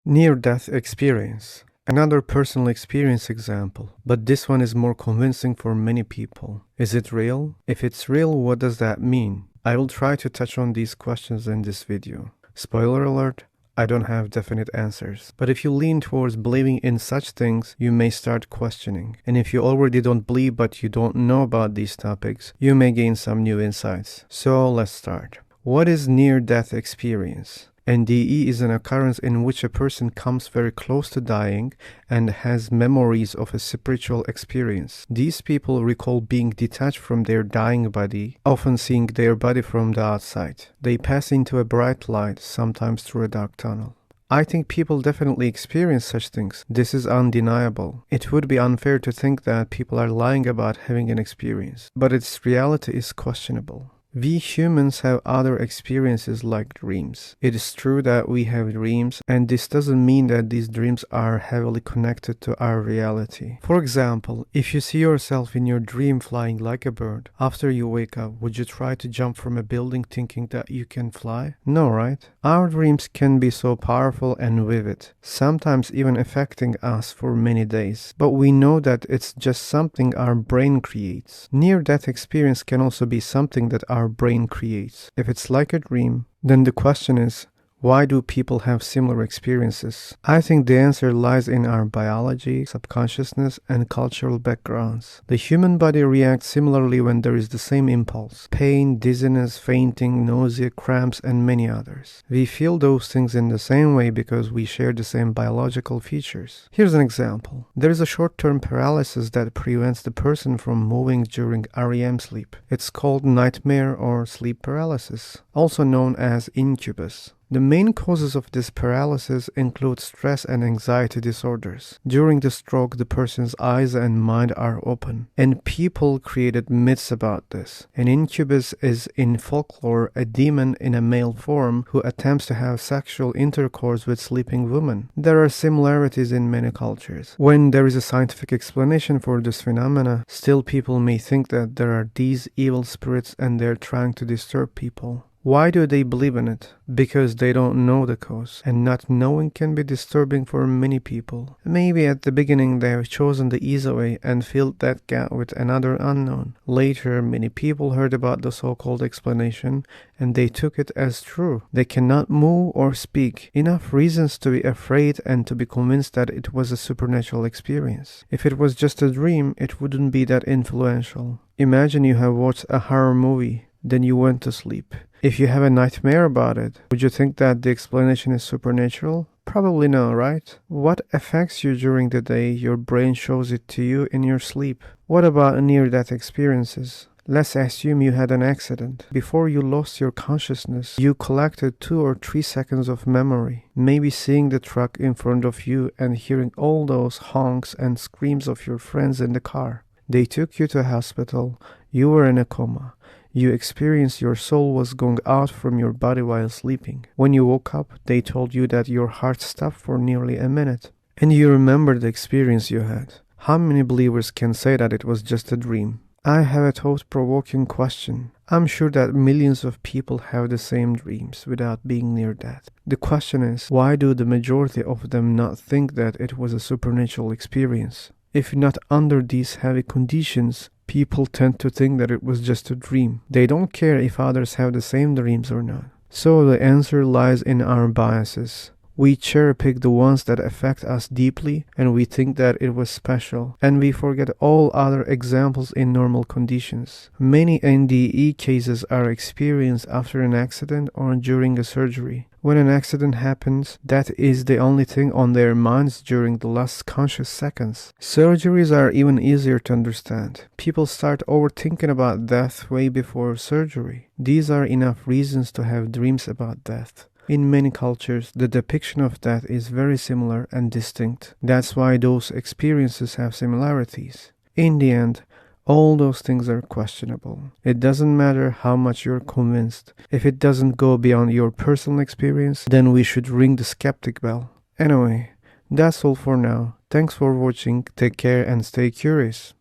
Near-death experience. Another personal experience example, but this one is more convincing for many people. Is it real? If it's real, what does that mean? I will try to touch on these questions in this video. Spoiler alert, I don't have definite answers. But if you lean towards believing in such things, you may start questioning. And if you already don't believe but you don't know about these topics, you may gain some new insights. So let's start. What is near-death experience? NDE is an occurrence in which a person comes very close to dying and has memories of a spiritual experience. These people recall being detached from their dying body, often seeing their body from the outside. They pass into a bright light, sometimes through a dark tunnel. I think people definitely experience such things. This is undeniable. It would be unfair to think that people are lying about having an experience, but its reality is questionable. We humans have other experiences like dreams. It is true that we have dreams, and this doesn't mean that these dreams are heavily connected to our reality. For example, if you see yourself in your dream flying like a bird, after you wake up, would you try to jump from a building thinking that you can fly? No, right? Our dreams can be so powerful and vivid, sometimes even affecting us for many days. But we know that it's just something our brain creates. Near-death experience can also be something that our brain creates. If it's like a dream, then the question is, why do people have similar experiences? I think the answer lies in our biology, subconsciousness, and cultural backgrounds. The human body reacts similarly when there is the same impulse: pain, dizziness, fainting, nausea, cramps, and many others. We feel those things in the same way because we share the same biological features. Here's an example. There is a short-term paralysis that prevents the person from moving during REM sleep. It's called nightmare or sleep paralysis, also known as incubus. The main causes of this paralysis include stress and anxiety disorders. During the stroke, the person's eyes and mind are open, and people created myths about this. An incubus is, in folklore, a demon in a male form who attempts to have sexual intercourse with sleeping women. There are similarities in many cultures. When there is a scientific explanation for this phenomena, still people may think that there are these evil spirits and they're trying to disturb people. Why do they believe in it? Because they don't know the cause, and not knowing can be disturbing for many people. Maybe at the beginning they have chosen the easy way and filled that gap with another unknown. Later, many people heard about the so-called explanation, and they took it as true. They cannot move or speak. Enough reasons to be afraid and to be convinced that it was a supernatural experience. If it was just a dream, it wouldn't be that influential. Imagine you have watched a horror movie, then you went to sleep. If you have a nightmare about it, would you think that the explanation is supernatural? Probably no, right? What affects you during the day, your brain shows it to you in your sleep. What about near-death experiences? Let's assume you had an accident. Before you lost your consciousness, you collected 2 or 3 seconds of memory. Maybe seeing the truck in front of you and hearing all those honks and screams of your friends in the car. They took you to a hospital. You were in a coma. You experienced your soul was going out from your body while sleeping. When you woke up, they told you that your heart stopped for nearly a minute. And you remember the experience you had. How many believers can say that it was just a dream? I have a thought-provoking question. I'm sure that millions of people have the same dreams without being near death. The question is, why do the majority of them not think that it was a supernatural experience? If not under these heavy conditions, people tend to think that it was just a dream. They don't care if others have the same dreams or not. So the answer lies in our biases. We cherry-pick the ones that affect us deeply, and we think that it was special, and we forget all other examples in normal conditions. Many NDE cases are experienced after an accident or during a surgery. When an accident happens, that is the only thing on their minds during the last conscious seconds. Surgeries are even easier to understand. People start overthinking about death way before surgery. These are enough reasons to have dreams about death. In many cultures, the depiction of death is very similar and distinct. That's why those experiences have similarities. In the end, all those things are questionable. It doesn't matter how much you're convinced. If it doesn't go beyond your personal experience, then we should ring the skeptic bell. Anyway, that's all for now. Thanks for watching, take care and stay curious.